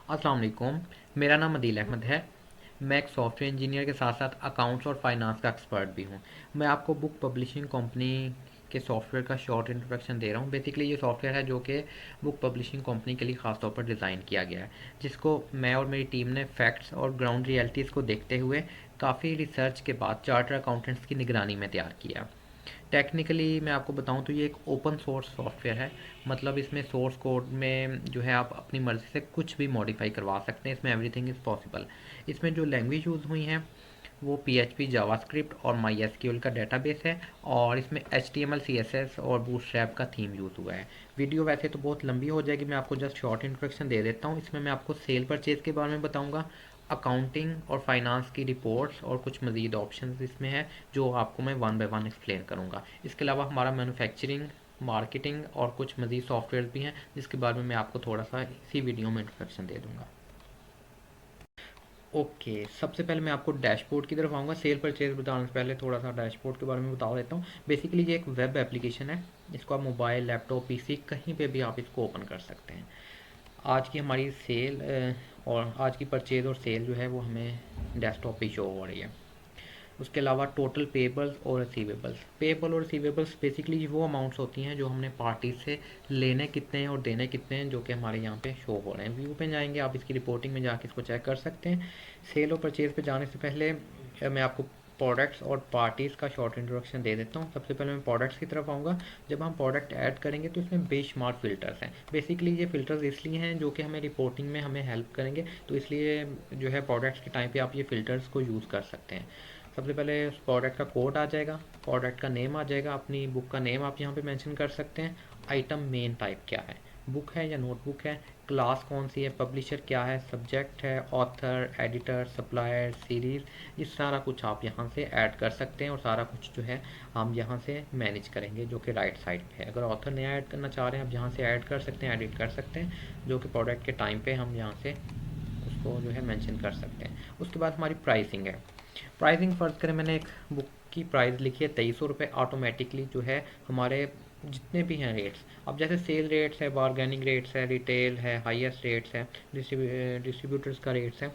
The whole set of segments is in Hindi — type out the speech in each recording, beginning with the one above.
अस्सलाम वालेकुम। मेरा नाम अदील अहमद है। मैं एक सॉफ्टवेयर इंजीनियर के साथ साथ अकाउंट्स और फाइनेंस का एक्सपर्ट भी हूँ। मैं आपको बुक पब्लिशिंग कंपनी के सॉफ्टवेयर का शॉर्ट इंट्रोडक्शन दे रहा हूँ। बेसिकली ये सॉफ्टवेयर है जो कि बुक पब्लिशिंग कंपनी के लिए ख़ास तौर पर डिज़ाइन किया गया है, जिसको मैं और मेरी टीम ने फैक्ट्स और ग्राउंड रियलिटीज़ को देखते हुए काफ़ी रिसर्च के बाद चार्टर अकाउंटेंट्स की निगरानी में तैयार किया। टेक्निकली मैं आपको बताऊं तो ये एक ओपन सोर्स सॉफ्टवेयर है। मतलब इसमें सोर्स कोड में जो है आप अपनी मर्ज़ी से कुछ भी मॉडिफाई करवा सकते हैं। इसमें एवरीथिंग इज़ पॉसिबल। इसमें जो लैंग्वेज यूज़ हुई हैं वो PHP, जावास्क्रिप्ट और MySQL का डेटाबेस है, और इसमें HTML, CSS और बूटस्ट्रैप का थीम यूज़ हुआ है। वीडियो वैसे तो बहुत लंबी हो जाएगी, मैं आपको जस्ट शॉर्ट इंट्रोडक्शन दे देता हूँ। इसमें मैं आपको सेल परचेज़ के बारे में बताऊँगा, अकाउंटिंग और फाइनेंस की रिपोर्ट्स और कुछ मज़ीद ऑप्शंस इसमें है जो आपको मैं वन बाय वन एक्सप्लेन करूँगा। इसके अलावा हमारा मैन्युफैक्चरिंग, मार्केटिंग और कुछ मज़ीद सॉफ्टवेयर भी हैं जिसके बारे में मैं आपको थोड़ा सा इसी वीडियो में इंट्रोडक्शन दे दूँगा। ओके, सबसे पहले मैं आपको डैशबोर्ड की तरफ आऊँगा। सेल परचेज बताने से पहले थोड़ा सा डैशबोर्ड के बारे में बता देता हूँ। बेसिकली ये एक वेब एप्लीकेशन है। इसको आप मोबाइल, लैपटॉप, PC कहीं पे भी आप इसको ओपन कर सकते हैं। आज की हमारी सेल और आज की परचेज और सेल जो है वो हमें डेस्कटॉप पे शो हो रही है। उसके अलावा टोटल पेबल्स और रिसीवेबल्स, पेबल और रिसीवेबल्स बेसिकली वो अमाउंट्स होती हैं जो हमने पार्टी से लेने कितने हैं और देने कितने हैं, जो कि हमारे यहाँ पे शो हो रहे हैं। व्यू पे जाएंगे आप, इसकी रिपोर्टिंग में जाके इसको चेक कर सकते हैं। सेल और परचेज पे जाने से पहले मैं आपको प्रोडक्ट्स और पार्टीज़ का शॉर्ट इंट्रोडक्शन दे देता हूँ। सबसे पहले मैं प्रोडक्ट्स की तरफ आऊँगा। जब हम प्रोडक्ट ऐड करेंगे तो इसमें बेशुमार फ़िल्टर्स हैं। बेसिकली ये फ़िल्टर्स इसलिए हैं जो कि हमें रिपोर्टिंग में हमें हेल्प करेंगे, तो इसलिए जो है प्रोडक्ट्स के टाइम पे आप ये फ़िल्टर्स को यूज़ कर सकते हैं। सबसे पहले उस प्रोडक्ट का कोड आ जाएगा, प्रोडक्ट का नेम आ जाएगा, अपनी बुक का नेम आप यहाँ पे मेंशन कर सकते हैं। आइटम मेन टाइप क्या है, बुक है या नोटबुक है, क्लास कौन सी है, पब्लिशर क्या है, सब्जेक्ट है, ऑथर, एडिटर, सप्लायर, सीरीज़, ये सारा कुछ आप यहाँ से ऐड कर सकते हैं। और सारा कुछ जो है हम यहाँ से मैनेज करेंगे, जो कि राइट साइड पे है। अगर ऑथर नया ऐड करना चाह रहे हैं आप यहाँ से ऐड कर सकते हैं, एडिट कर सकते हैं, जो कि प्रोडक्ट के टाइम पे हम यहाँ से उसको जो है मेंशन कर सकते हैं। उसके बाद हमारी प्राइसिंग है। प्राइसिंग फ़र्ज़ करें मैंने एक बुक की प्राइस लिखी है 2300 रुपये। ऑटोमेटिकली जो है हमारे जितने भी हैं रेट्स, अब जैसे सेल रेट्स है, बारगेनिंग रेट्स है, रिटेल है, हाईएस्ट रेट्स है, डिस्ट्रीब्यूटर्स का रेट्स है,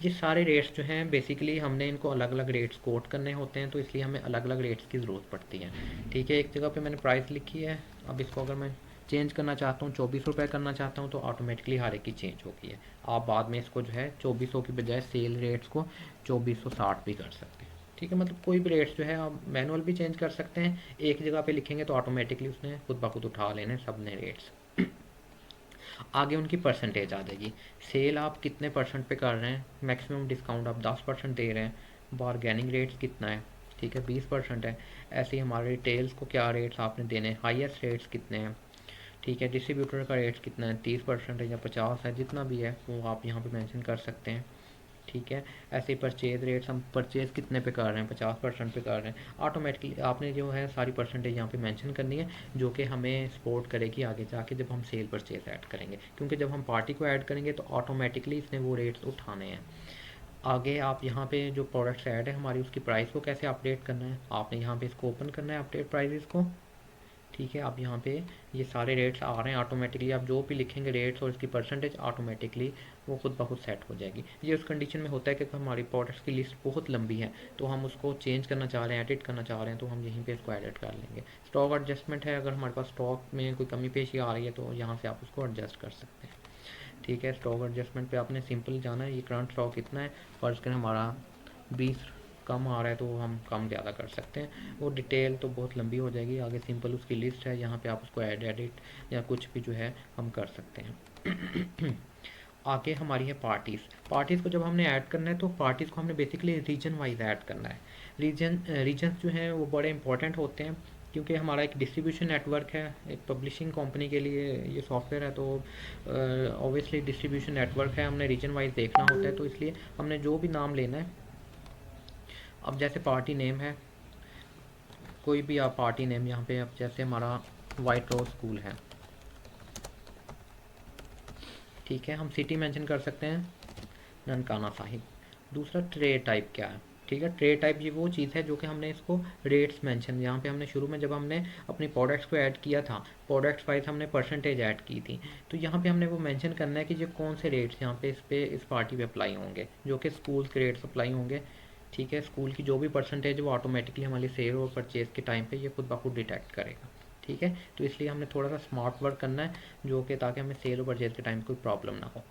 ये सारे रेट्स जो हैं बेसिकली हमने इनको अलग अलग रेट्स कोट करने होते हैं, तो इसलिए हमें अलग अलग रेट्स की ज़रूरत पड़ती है। ठीक है, एक जगह पे मैंने प्राइस लिखी है। अब इसको अगर मैं चेंज करना चाहता हूँ, 24 रुपये करना चाहता हूँ, तो ऑटोमेटिकली हर एक की चेंज होगी है। आप बाद में इसको जो है 2400 की बजाय सेल रेट्स को 2460 भी कर सकते हैं। ठीक है, मतलब कोई भी रेट्स जो है आप मैनुअल भी चेंज कर सकते हैं। एक जगह पे लिखेंगे तो ऑटोमेटिकली उसने खुद ब खुद उठा लेने सब ने रेट्स। आगे उनकी परसेंटेज आ जाएगी। सेल आप कितने परसेंट पे कर रहे हैं, मैक्सिमम डिस्काउंट आप 10% दे रहे हैं, बारगेनिंग रेट्स कितना है, ठीक है 20% है। ऐसे ही हमारे रिटेल्स को क्या रेट्स आपने देने हैं, हाईएस्ट रेट्स कितने हैं, ठीक है। डिस्ट्रीब्यूटर का रेट्स कितना है, 30% है या 50 है, जितना भी है वो आप यहाँ पे मेंशन कर सकते हैं। ठीक है, ऐसे ही परचेज रेट्स, हम परचेज कितने पे कर रहे हैं, 50% पे कर रहे हैं। ऑटोमेटिकली आपने जो है सारी परसेंटेज यहाँ पे मेंशन करनी है, जो कि हमें सपोर्ट करेगी आगे जाके जब हम सेल परचेज ऐड करेंगे, क्योंकि जब हम पार्टी को ऐड करेंगे तो ऑटोमेटिकली इसने वो रेट्स उठाने हैं। आगे आप यहाँ पे जो प्रोडक्ट्स ऐड है हमारी, उसकी प्राइस को कैसे अपडेट करना है, आपने यहाँ पे इसको ओपन करना है, अपडेट प्राइजेस को। ठीक है, आप यहाँ पे ये सारे रेट्स आ रहे हैं ऑटोमेटिकली, आप जो भी लिखेंगे रेट्स और इसकी परसेंटेज ऑटोमेटिकली वो खुद ब खुद सेट हो जाएगी। ये उस कंडीशन में होता है कि हमारी प्रोडक्ट्स की लिस्ट बहुत लंबी है, तो हम उसको चेंज करना चाह रहे हैं, एडिट करना चाह रहे हैं, तो हम यहीं पे इसको एडिट कर लेंगे। स्टॉक एडजस्टमेंट है, अगर हमारे पास स्टॉक में कोई कमी पेशी आ रही है तो यहाँ से आप उसको एडजस्ट कर सकते हैं। ठीक है, स्टॉक एडजस्टमेंट पे आपने सिंपल जाना है, ये करंट स्टॉक कितना है, फर्ज करें हमारा 20 कम आ रहा है तो हम कम ज़्यादा कर सकते हैं। वो डिटेल तो बहुत लंबी हो जाएगी, आगे सिंपल उसकी लिस्ट है, यहाँ पे आप उसको ऐड एडिट या कुछ भी जो है हम कर सकते हैं। आगे हमारी है पार्टीज़। पार्टीज़ को जब हमने ऐड करना है तो पार्टीज़ को हमने बेसिकली रीजन वाइज ऐड करना है। रीजन्स जो हैं वो बड़े इंपॉर्टेंट होते हैं, क्योंकि हमारा एक डिस्ट्रीब्यूशन नेटवर्क है। एक पब्लिशिंग कंपनी के लिए ये सॉफ्टवेयर है, तो ऑब्वियसली डिस्ट्रीब्यूशन नेटवर्क है, हमने रीजन वाइज देखना होता है, तो इसलिए हमने जो भी नाम लेना है, अब जैसे पार्टी नेम है, कोई भी आप पार्टी नेम यहाँ पे, अब जैसे हमारा वाइट रोज स्कूल है, ठीक है, हम सिटी मेंशन कर सकते हैं ननकाना साहिब। दूसरा ट्रेड टाइप क्या है, ठीक है। ट्रेड टाइप ये वो चीज़ है जो कि हमने इसको रेट्स मेंशन, यहाँ पे हमने शुरू में जब हमने अपनी प्रोडक्ट्स को ऐड किया था, प्रोडक्ट्स वाइज हमने परसेंटेज ऐड की थी, तो यहाँ पे हमने वो मेंशन करना है कि ये कौन से रेट्स यहाँ पे इस पार्टी पे अप्लाई होंगे, जो कि स्कूल के रेट्स अप्लाई होंगे। ठीक है, स्कूल की जो भी परसेंटेज वो ऑटोमेटिकली हमारी सेल और परचेज़ के टाइम पे ये खुद ब खुद डिटेक्ट करेगा। ठीक है, तो इसलिए हमने थोड़ा सा स्मार्ट वर्क करना है, जो कि ताकि हमें सेल और परचेज़ के टाइम कोई प्रॉब्लम ना हो।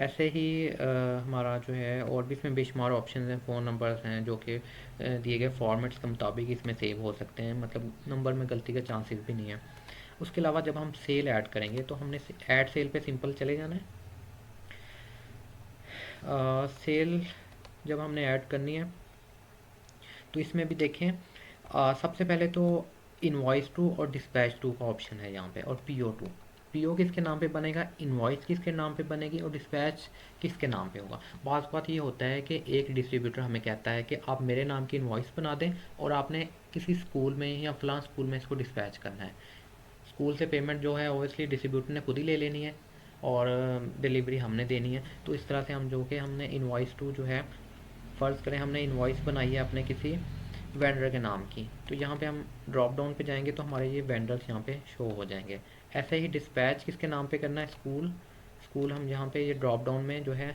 ऐसे ही हमारा जो है और भी इसमें बेशुमार ऑप्शन हैं, फ़ोन नंबर्स हैं जो कि दिए गए फॉर्मेट्स के मुताबिक इसमें सेव हो सकते हैं, मतलब नंबर में गलती का चांसेस भी नहीं है। उसके अलावा जब हम सेल ऐड करेंगे तो हमने ऐड सेल पे सिंपल चले जाना है। सेल जब हमने ऐड करनी है तो इसमें भी देखें, सबसे पहले तो इनवॉइस टू और डिस्पैच टू का ऑप्शन है यहाँ पे, और पीओ टू। पीओ किसके नाम पे बनेगा, इनवॉइस किसके नाम पे बनेगी, और डिस्पैच किसके नाम पे होगा। बात ये होता है कि एक डिस्ट्रीब्यूटर हमें कहता है कि आप मेरे नाम की इनवॉइस बना दें और आपने किसी स्कूल में या फलां स्कूल में इसको डिस्पैच करना है। स्कूल से पेमेंट जो है ओबियसली डिस्ट्रीब्यूटर ने खुद ही ले लेनी है और डिलीवरी हमने देनी है। तो इस तरह से हम जो कि हमने इनवॉइस टू जो है, फ़र्ज़ करें हमने इनवॉइस बनाई है अपने किसी वेंडर के नाम की, तो यहाँ पे हम ड्रॉप डाउन पे जाएंगे तो हमारे ये वेंडर्स यहाँ पे शो हो जाएंगे। ऐसे ही डिस्पैच किसके नाम पे करना है, स्कूल। स्कूल हम यहाँ पे ये ड्रॉप डाउन में जो है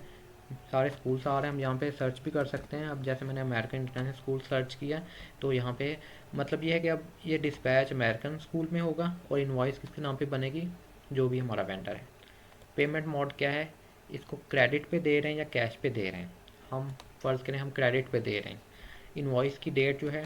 सारे स्कूल्स आ रहे हैं, हम यहाँ पे सर्च भी कर सकते हैं। अब जैसे मैंने अमेरिकन इंटरनेशनल स्कूल सर्च किया तो यहाँ पे मतलब ये है कि अब ये डिस्पैच अमेरिकन स्कूल में होगा और इनवॉइस किसके नाम पे बनेगी, जो भी हमारा वेंडर है। पेमेंट मोड क्या है, इसको क्रेडिट पे दे रहे हैं या कैश पे दे रहे हैं। हम फ़र्ज़ करें हम क्रेडिट पे दे रहे हैं। इनवॉइस की डेट जो है,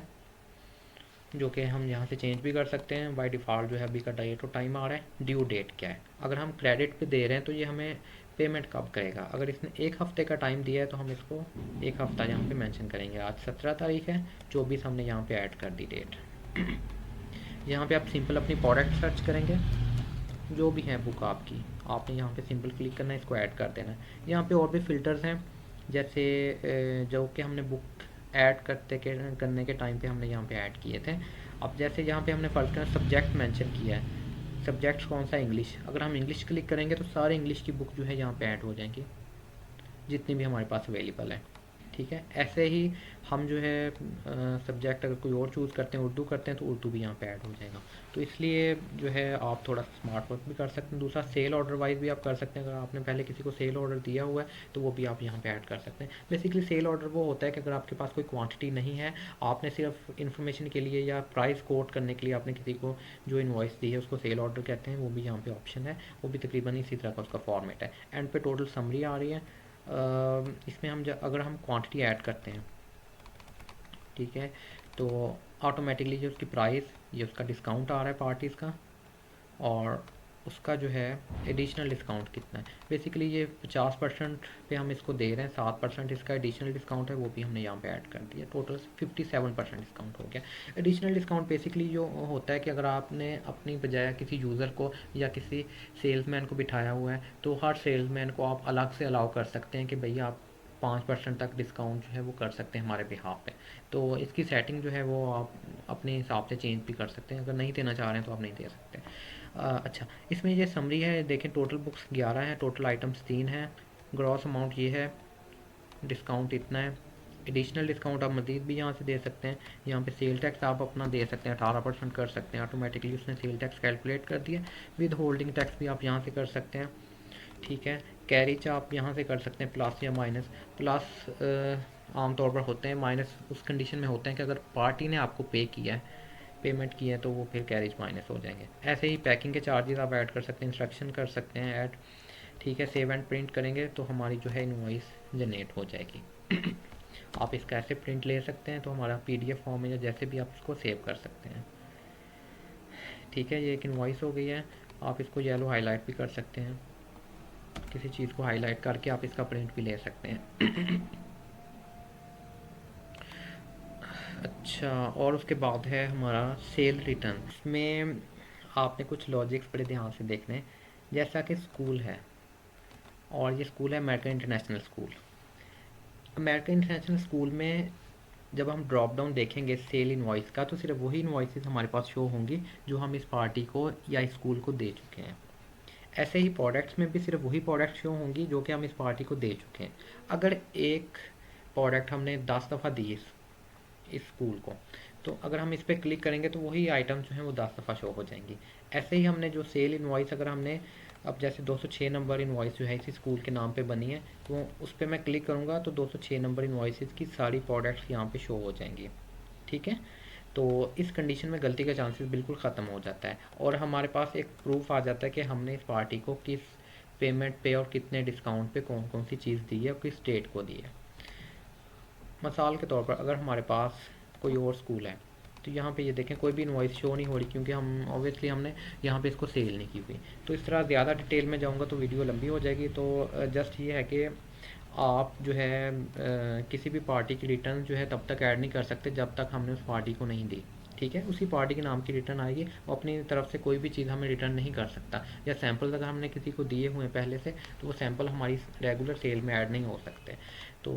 जो कि हम यहाँ से चेंज भी कर सकते हैं, बाय डिफ़ॉल्ट जो है अभी का डेट और टाइम आ रहा है। ड्यू डेट क्या है, अगर हम क्रेडिट पे दे रहे हैं तो ये हमें पेमेंट कब करेगा। अगर इसने एक हफ़्ते का टाइम दिया है तो हम इसको एक हफ़्ता यहाँ पे मेंशन करेंगे। आज 17 तारीख है, 24 हमने यहाँ पे ऐड कर दी डेट। यहाँ पे आप सिंपल अपनी प्रोडक्ट सर्च करेंगे, जो भी है बुक आपकी, आपने यहाँ पे सिंपल क्लिक करना है, इसको ऐड कर देना है। यहाँ पे और भी फ़िल्टर्स हैं, जैसे जो कि हमने बुक ऐड करने के टाइम पे हमने यहाँ पे ऐड किए थे। अब जैसे यहाँ पे हमने फ़र्ज़ करें सब्जेक्ट मेंशन किया है, सब्जेक्ट कौन सा, इंग्लिश। अगर हम इंग्लिश क्लिक करेंगे तो सारे इंग्लिश की बुक जो है यहाँ पे ऐड हो जाएंगी, जितनी भी हमारे पास अवेलेबल है। ठीक है, ऐसे ही हम जो है सब्जेक्ट अगर कोई और चूज़ करते हैं, उर्दू करते हैं तो उर्दू भी यहाँ पे ऐड हो जाएगा। तो इसलिए जो है आप थोड़ा स्मार्ट वर्क भी कर सकते हैं। दूसरा सेल ऑर्डर वाइज भी आप कर सकते हैं, अगर आपने पहले किसी को सेल ऑर्डर दिया हुआ है तो वो भी आप यहाँ पे ऐड कर सकते हैं। बेसिकली सेल ऑर्डर वो होता है कि अगर आपके पास कोई क्वांटिटी नहीं है, आपने सिर्फ इन्फॉर्मेशन के लिए या प्राइस कोट करने के लिए आपने किसी को जो इन्वॉइस दी है उसको सेल ऑर्डर कहते हैं, वो भी यहाँ पे ऑप्शन है। वो भी तकरीबन इसी तरह का उसका फॉर्मेट है। एंड पे टोटल समरी आ रही है। इसमें हम अगर हम क्वांटिटी ऐड करते हैं, ठीक है, तो ऑटोमेटिकली जो उसकी प्राइस, ये उसका डिस्काउंट आ रहा है पार्टीज़ का, और उसका जो है एडिशनल डिस्काउंट कितना है। बेसिकली ये 50% पे हम इसको दे रहे हैं, 7% इसका एडिशनल डिस्काउंट है, वो भी हमने यहाँ पे ऐड कर दिया। टोटल 57% डिस्काउंट हो गया। एडिशनल डिस्काउंट बेसिकली जो होता है कि अगर आपने अपनी बजाय किसी यूज़र को या किसी सेल्समैन को बिठाया हुआ है तो हर सेल्समैन को आप अलग से अलाउ कर सकते हैं कि भैया आप 5% तक डिस्काउंट जो है वो कर सकते हैं हमारे बिहाफ पे। तो इसकी सेटिंग जो है वो आप अपने हिसाब से चेंज भी कर सकते हैं, अगर नहीं देना चाह रहे हैं तो आप नहीं दे सकते। अच्छा, इसमें ये समरी है, देखें टोटल बुक्स 11 हैं, टोटल आइटम्स 3 हैं, ग्रॉस अमाउंट ये है, डिस्काउंट इतना है। एडिशनल डिस्काउंट आप मज़ीद भी यहाँ से दे सकते हैं। यहाँ पे सेल टैक्स आप अपना दे सकते हैं, 18% कर सकते हैं, ऑटोमेटिकली उसने सेल टैक्स कैलकुलेट कर दिया। विद होल्डिंग टैक्स भी आप यहाँ से कर सकते हैं। ठीक है, कैरिज आप यहाँ से कर सकते हैं, प्लस या माइनस। प्लस आमतौर पर होते हैं, माइनस उस कंडीशन में होते हैं कि अगर पार्टी ने आपको पे किया है, पेमेंट की है, तो वो फिर कैरेज माइनस हो जाएंगे। ऐसे ही पैकिंग के चार्जेस आप ऐड कर सकते हैं, इंस्ट्रक्शन कर सकते हैं ऐड। ठीक है, सेव एंड प्रिंट करेंगे तो हमारी जो है इनवॉइस जनरेट हो जाएगी। आप इसका ऐसे प्रिंट ले सकते हैं तो हमारा पीडीएफ फॉर्म है, या जैसे भी आप इसको सेव कर सकते हैं। ठीक है, ये एक इनवॉइस हो गई है। आप इसको येलो हाईलाइट भी कर सकते हैं, किसी चीज़ को हाईलाइट करके आप इसका प्रिंट भी ले सकते हैं। अच्छा, और उसके बाद है हमारा सेल रिटर्न। इसमें आपने कुछ लॉजिक्स बड़े ध्यान से देखने हैं। जैसा कि स्कूल है, और ये स्कूल है American international school. American international school में जब हम ड्रॉप डाउन देखेंगे सेल इनवॉइस का, तो सिर्फ वही इनवॉइसेस हमारे पास शो होंगी जो हम इस पार्टी को या इस स्कूल को दे चुके हैं। ऐसे ही प्रोडक्ट्स में भी सिर्फ वही प्रोडक्ट शो होंगी जो कि हम इस पार्टी को दे चुके हैं। अगर एक प्रोडक्ट हमने 10 दफ़ा दी इस स्कूल को, तो अगर हम इस पर क्लिक करेंगे तो वही आइटम जो हैं वो 10 दफ़ा शो हो जाएंगी। ऐसे ही हमने जो सेल इनवॉइस, अगर हमने अब जैसे 206 नंबर इनवॉइस जो है इसी स्कूल के नाम पे बनी है, तो उस पर मैं क्लिक करूँगा तो 206 नंबर इनवॉइसेस की सारी प्रोडक्ट्स यहाँ पे शो हो जाएंगी। ठीक है, तो इस कंडीशन में गलती का चांसेस बिल्कुल ख़त्म हो जाता है और हमारे पास एक प्रूफ आ जाता है कि हमने इस पार्टी को किस पेमेंट पे और कितने डिस्काउंट पे कौन कौन सी चीज़ दी है और किस डेट को दी है। मिसाल के तौर पर अगर हमारे पास कोई और स्कूल है, तो यहाँ पे ये देखें कोई भी इनवॉइस शो नहीं हो रही, क्योंकि हम ऑब्वियसली हमने यहाँ पे इसको सेल नहीं की हुई। तो इस तरह ज़्यादा डिटेल में जाऊँगा तो वीडियो लंबी हो जाएगी, तो जस्ट ये है कि आप जो है किसी भी पार्टी की रिटर्न जो है तब तक ऐड नहीं कर सकते जब तक हमने उस पार्टी को नहीं दी। ठीक है, उसी पार्टी के नाम की रिटर्न आएगी, वो अपनी तरफ से कोई भी चीज़ हमें रिटर्न नहीं कर सकता। या सैंपल्स अगर हमने किसी को दिए हुए हैं पहले से, तो वो सैंपल हमारी रेगुलर सेल में ऐड नहीं हो सकते। तो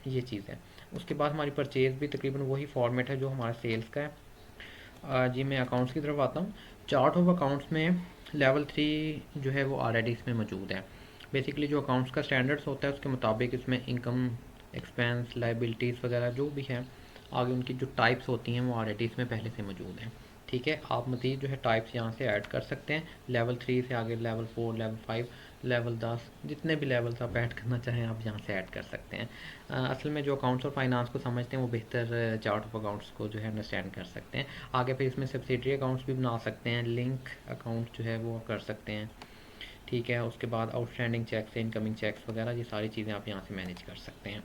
ये चीज़ है। उसके बाद हमारी परचेज़ भी तकरीबन वही फॉर्मेट है जो हमारा सेल्स का है। जी मैं अकाउंट्स की तरफ आता हूँ। चार्ट ऑफ अकाउंट्स में लेवल 3 जो है वो ऑलरेडी इसमें मौजूद है। बेसिकली जो अकाउंट्स का स्टैंडर्ड्स होता है उसके मुताबिक इसमें इनकम, एक्सपेंस, लाइबिलिटीज़ वगैरह जो भी है, आगे उनकी जो टाइप्स होती हैं वो ऑलरेडी इसमें पहले से मौजूद हैं। ठीक है, आप मज़ीद जो है टाइप्स यहाँ से ऐड कर सकते हैं। लेवल 3 से आगे लेवल 4, लेवल 5, लेवल 10, जितने भी लेवल्स आप ऐड करना चाहें आप यहाँ से ऐड कर सकते हैं। असल में जो अकाउंट्स और फाइनेंस को समझते हैं वो बेहतर चार्ट ऑफ अकाउंट्स को जो है अंडरस्टैंड कर सकते हैं। आगे फिर इसमें सब्सिडरी अकाउंट्स भी बना सकते हैं, लिंक अकाउंट जो है वो कर सकते हैं। ठीक है, उसके बाद आउटस्टैंडिंग चेक्स, इनकमिंग चेक्स वगैरह ये सारी चीज़ें आप यहाँ से मैनेज कर सकते हैं।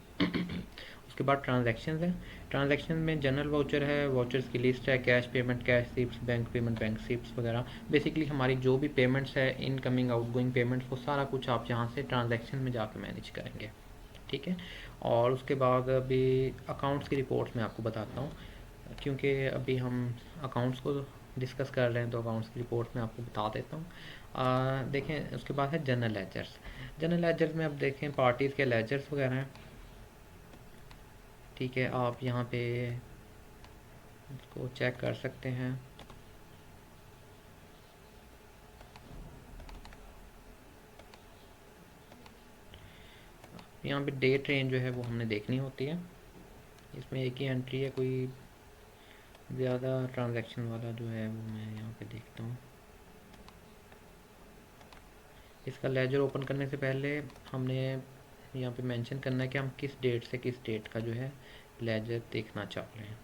उसके बाद ट्रांजैक्शन है। ट्रांजैक्शन में जनरल वाउचर है, वाउचर्स की लिस्ट है, cash payment, cash receipts, bank payment, bank receipts वगैरह। बेसिकली हमारी जो भी पेमेंट्स है, इनकमिंग आउटगोइंग पेमेंट्स, वो सारा कुछ आप यहाँ से ट्रांजैक्शन में जाकर मैनेज करेंगे। ठीक है, और उसके बाद अभी अकाउंट्स की रिपोर्ट्स मैं आपको बताता हूँ, क्योंकि अभी हम अकाउंट्स को डिस्कस कर रहे हैं तो अकाउंट्स की रिपोर्ट में आपको बता देता हूँ। देखें, उसके बाद है जनरल लेजर्स। जनरल लेजर्स में अब देखें पार्टीज़ के लेजर्स वगैरह हैं। ठीक है, आप यहाँ पे इसको चेक कर सकते हैं। यहाँ पे डेट रेंज जो है वो हमने देखनी होती है। इसमें एक ही एंट्री है, कोई ज़्यादा ट्रांजैक्शन वाला जो है वो मैं यहाँ पे देखता हूँ। इसका लेजर ओपन करने से पहले हमने यहाँ पे मेंशन करना है कि हम किस डेट से किस डेट का जो है लेजर देखना चाह रहे हैं।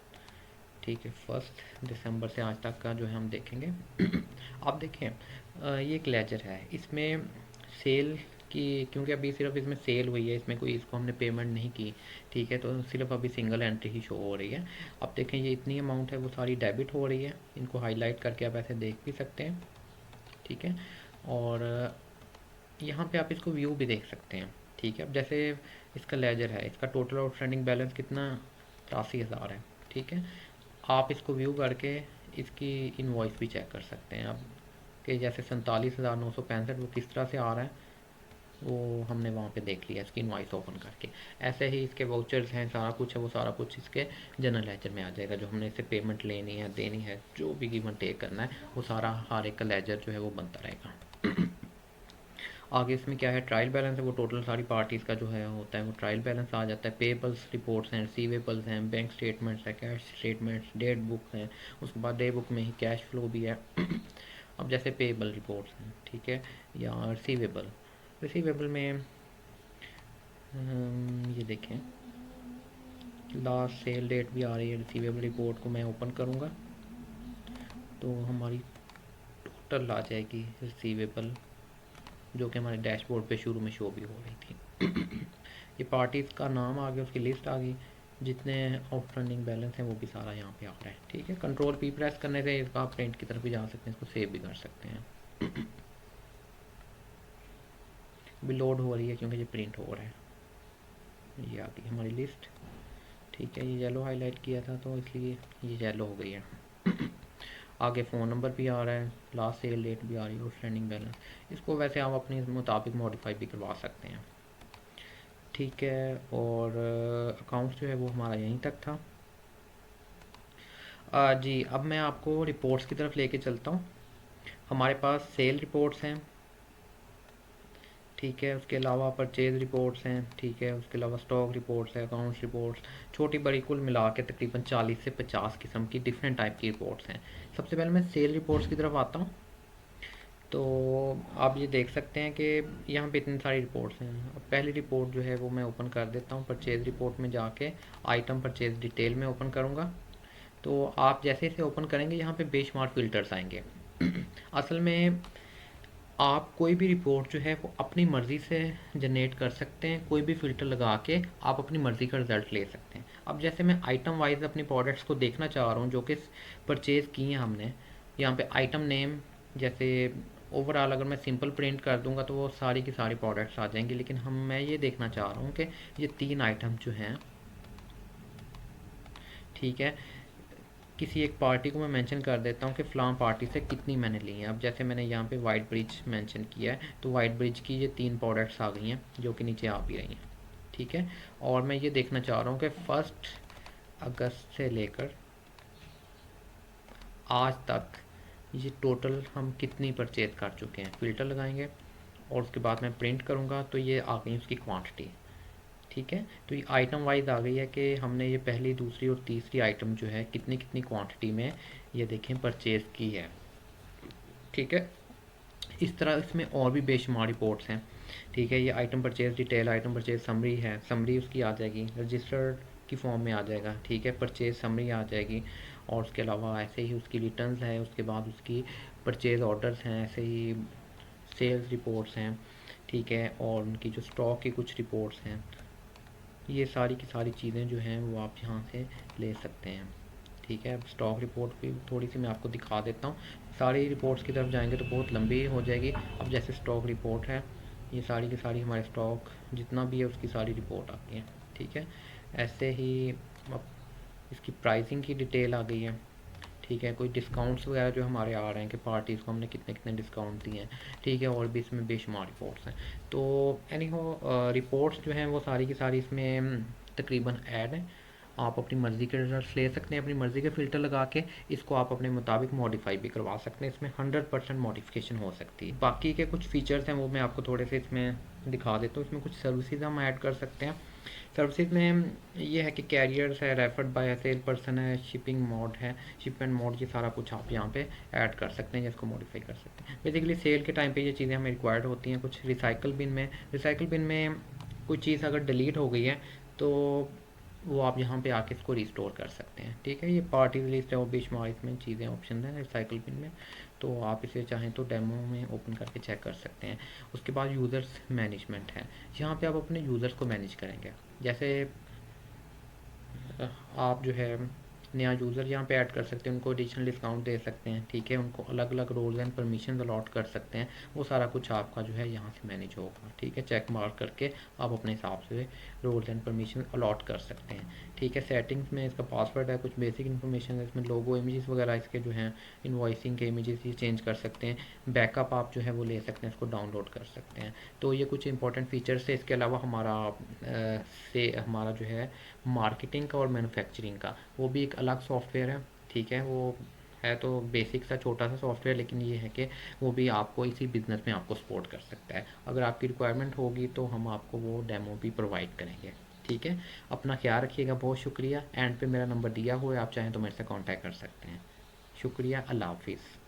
ठीक है, 1 दिसंबर से आज तक का जो है हम देखेंगे। आप देखें, ये एक लेजर है, इसमें सेल की, क्योंकि अभी सिर्फ इसमें सेल हुई है, इसमें कोई इसको हमने पेमेंट नहीं की। ठीक है, तो सिर्फ अभी सिंगल एंट्री ही शो हो रही है। अब देखें ये इतनी अमाउंट है वो सारी डेबिट हो रही है, इनको हाईलाइट करके आप ऐसे देख भी सकते हैं। ठीक है, और यहाँ पे आप इसको व्यू भी देख सकते हैं। ठीक है, अब जैसे इसका लेजर है, इसका टोटल आउटस्टैंडिंग बैलेंस कितना, 83,000 है। ठीक है, आप इसको व्यू करके इसकी इनवॉइस भी चेक कर सकते हैं आप, कि जैसे 47,965 वो किस तरह से आ रहा है, वो हमने वहाँ पे देख लिया इसकी इनवॉइस ओपन करके। ऐसे ही इसके वाउचर्स हैं, सारा कुछ है, वो सारा कुछ इसके जनरल लेजर में आ जाएगा। जो हमने इससे पेमेंट लेनी है, देनी है, जो भी गिवन टेक करना है, वो सारा हर एक का लेजर जो है वो बनता रहेगा। आगे इसमें क्या है, ट्रायल बैलेंस है, वो टोटल सारी पार्टीज़ का जो है होता है, वो ट्रायल बैलेंस आ जाता है। पेबल्स रिपोर्ट्स हैं, रिसीवेबल्स हैं, बैंक स्टेटमेंट्स है, कैश स्टेटमेंट्स, डेट बुक हैं। उसके बाद डे बुक में ही कैश फ्लो भी है। अब जैसे पेबल रिपोर्ट्स हैं, ठीक है, या रिसीवेबल, रिसीवेबल में ये देखें लास्ट सेल डेट भी आ रही है। रिसीवेबल रिपोर्ट को मैं ओपन करूँगा तो हमारी टोटल आ जाएगी रिसीवेबल, जो कि हमारे डैशबोर्ड पे शुरू में शो भी हो रही थी। ये पार्टीज़ का नाम आ गया, उसकी लिस्ट आ गई, जितने आउटस्टैंडिंग बैलेंस हैं वो भी सारा यहाँ पे आ रहा है। ठीक है, कंट्रोल पी प्रेस करने से इसका आप प्रिंट की तरफ भी जा सकते हैं, इसको सेव भी कर सकते हैं। अभी लोड हो रही है क्योंकि ये प्रिंट हो रहा है। ये आ गई हमारी लिस्ट। ठीक है, ये येलो हाईलाइट किया था तो इसलिए ये येलो हो गई है। आगे फ़ोन नंबर भी आ रहा है, लास्ट सेल डेट भी आ रही है, आउटस्टैंडिंग बैलेंस। इसको वैसे आप अपने मुताबिक मॉडिफाई भी करवा सकते हैं। ठीक है, और अकाउंट्स जो है वो हमारा यहीं तक था। जी अब मैं आपको रिपोर्ट्स की तरफ लेके चलता हूँ। हमारे पास सेल रिपोर्ट्स हैं, ठीक है। उसके अलावा परचेज़ रिपोर्ट्स हैं, ठीक है। उसके अलावा स्टॉक रिपोर्ट्स है, अकाउंट्स रिपोर्ट्स, छोटी बड़ी कुल मिला के तकरीबन 40 से 50 किस्म की डिफरेंट टाइप की रिपोर्ट्स हैं। सबसे पहले मैं सेल रिपोर्ट्स की तरफ आता हूँ। तो आप ये देख सकते हैं कि यहाँ पे इतनी सारी रिपोर्ट्स हैं। अब पहली रिपोर्ट जो है वो मैं ओपन कर देता हूँ। परचेज़ रिपोर्ट में जाके आइटम परचेज़ डिटेल में ओपन करूँगा। तो आप जैसे इसे ओपन करेंगे यहाँ पे बेशुमार फ़िल्टर्स आएंगे। असल में आप कोई भी रिपोर्ट जो है वो अपनी मर्ज़ी से जनरेट कर सकते हैं। कोई भी फ़िल्टर लगा के आप अपनी मर्ज़ी का रिज़ल्ट ले सकते हैं। अब जैसे मैं आइटम वाइज अपनी प्रोडक्ट्स को देखना चाह रहा हूँ जो कि परचेज़ की हैं हमने। यहाँ पे आइटम नेम, जैसे ओवरऑल अगर मैं सिंपल प्रिंट कर दूंगा तो वो सारी की सारी प्रोडक्ट्स आ जाएंगी, लेकिन मैं ये देखना चाह रहा हूँ कि ये 3 आइटम जो हैं, ठीक है, किसी एक पार्टी को मैं मेंशन कर देता हूँ कि फ़लाँ पार्टी से कितनी मैंने ली हैं। अब जैसे मैंने यहाँ पे वाइट ब्रिज मेंशन किया है, तो वाइट ब्रिज की ये 3 प्रोडक्ट्स आ गई हैं जो कि नीचे आ भी रही हैं, ठीक है। और मैं ये देखना चाह रहा हूँ कि 1 अगस्त से लेकर आज तक ये टोटल हम कितनी परचेज कर चुके हैं। फ़िल्टर लगाएंगे और उसके बाद मैं प्रिंट करूँगा तो ये आ गई उसकी क्वांटिटी, ठीक है। तो ये आइटम वाइज आ गई है कि हमने ये पहली, दूसरी और तीसरी आइटम जो है कितनी कितनी क्वांटिटी में ये देखें परचेज़ की है, ठीक है। इस तरह इसमें और भी बेशुमार रिपोर्ट्स हैं, ठीक है। ये item purchase detail, item purchase summary है, समरी उसकी आ जाएगी, रजिस्टर्ड की फॉर्म में आ जाएगा, ठीक है। परचेज समरी आ जाएगी। और उसके अलावा ऐसे ही उसकी रिटर्न्स है, उसके बाद उसकी परचेज ऑर्डर्स हैं, ऐसे ही सेल्स रिपोर्ट्स हैं, ठीक है। और उनकी जो स्टॉक की कुछ रिपोर्ट्स हैं, ये सारी की सारी चीज़ें जो हैं वो आप यहाँ से ले सकते हैं, ठीक है। अब स्टॉक रिपोर्ट भी थोड़ी सी मैं आपको दिखा देता हूँ। सारी रिपोर्ट्स की तरफ जाएंगे तो बहुत लंबी हो जाएगी। अब जैसे स्टॉक रिपोर्ट है, ये सारी की सारी हमारे स्टॉक जितना भी है उसकी सारी रिपोर्ट आती है, ठीक है। ऐसे ही अब इसकी प्राइसिंग की डिटेल आ गई है, ठीक है। कोई डिस्काउंट्स वगैरह जो हमारे आ रहे हैं कि पार्टीज़ को हमने कितने कितने डिस्काउंट दिए हैं, ठीक है। और भी इसमें बेशुमार रिपोर्ट्स हैं। तो एनी हो, रिपोर्ट्स जो हैं वो सारी की सारी इसमें तकरीबन ऐड हैं। आप अपनी मर्ज़ी के रिजल्ट ले सकते हैं, अपनी मर्ज़ी के फ़िल्टर लगा के इसको आप अपने मुताबिक मॉडिफाई भी करवा सकते हैं। इसमें 100% मॉडिफिकेशन हो सकती है। बाकी के कुछ फ़ीचर्स हैं वो मैं आपको थोड़े से इसमें दिखा देता हूँ। इसमें कुछ सर्विसेज हम ऐड कर सकते हैं। सर्विसेज में ये है कि कैरियर्स है, रेफर्ड बाय सेल पर्सन है, शिपिंग मोड है, शिपमेंट मोड, ये सारा कुछ आप यहाँ पे ऐड कर सकते हैं या इसको मॉडिफाई कर सकते हैं। बेसिकली सेल के टाइम पे ये चीज़ें हमें रिक्वायर्ड होती हैं। कुछ रिसाइकल बिन में कोई चीज़ अगर डिलीट हो गई है तो वो आप यहाँ पे आके इसको रिस्टोर कर सकते हैं, ठीक है। ये पार्टीज लिस्ट है, वो बेशुमार इसमें चीज़ें ऑप्शन है रिसाइकल बिन में, तो आप इसे चाहें तो डेमो में ओपन करके चेक कर सकते हैं। उसके बाद यूज़र्स मैनेजमेंट है, यहाँ पे आप अपने यूज़र्स को मैनेज करेंगे। जैसे आप जो है नया यूज़र यहाँ पे ऐड कर सकते हैं, उनको एडिशनल डिस्काउंट दे सकते हैं, ठीक है। उनको अलग अलग रोल्स एंड परमिशन अलॉट कर सकते हैं। वो सारा कुछ आपका जो है यहाँ से मैनेज होगा, ठीक है। चेक मार्क करके आप अपने हिसाब से रोल्स एंड परमिशन अलॉट कर सकते हैं, ठीक है। सेटिंग्स में इसका पासवर्ड है, कुछ बेसिक इन्फॉर्मेशन है इसमें, लोगो इमेजेस वगैरह इसके जो हैं, इन्वॉइसिंग के इमेजेस ये चेंज कर सकते हैं। बैकअप आप जो है वो ले सकते हैं, इसको डाउनलोड कर सकते हैं। तो ये कुछ इंपॉर्टेंट फीचर्स है। इसके अलावा हमारा जो है मार्केटिंग का और मैन्युफैक्चरिंग का वो भी एक अलग सॉफ्टवेयर है, ठीक है। वो है तो बेसिक सा छोटा सा सॉफ्टवेयर, लेकिन ये है कि वो भी आपको इसी बिज़नेस में आपको सपोर्ट कर सकता है। अगर आपकी रिक्वायरमेंट होगी तो हम आपको वो डेमो भी प्रोवाइड करेंगे, ठीक है। अपना ख्याल रखिएगा, बहुत शुक्रिया। एंड पे मेरा नंबर दिया हुआ है, आप चाहें तो मेरे से कॉन्टैक्ट कर सकते हैं। शुक्रिया, अल्लाह हाफिज़।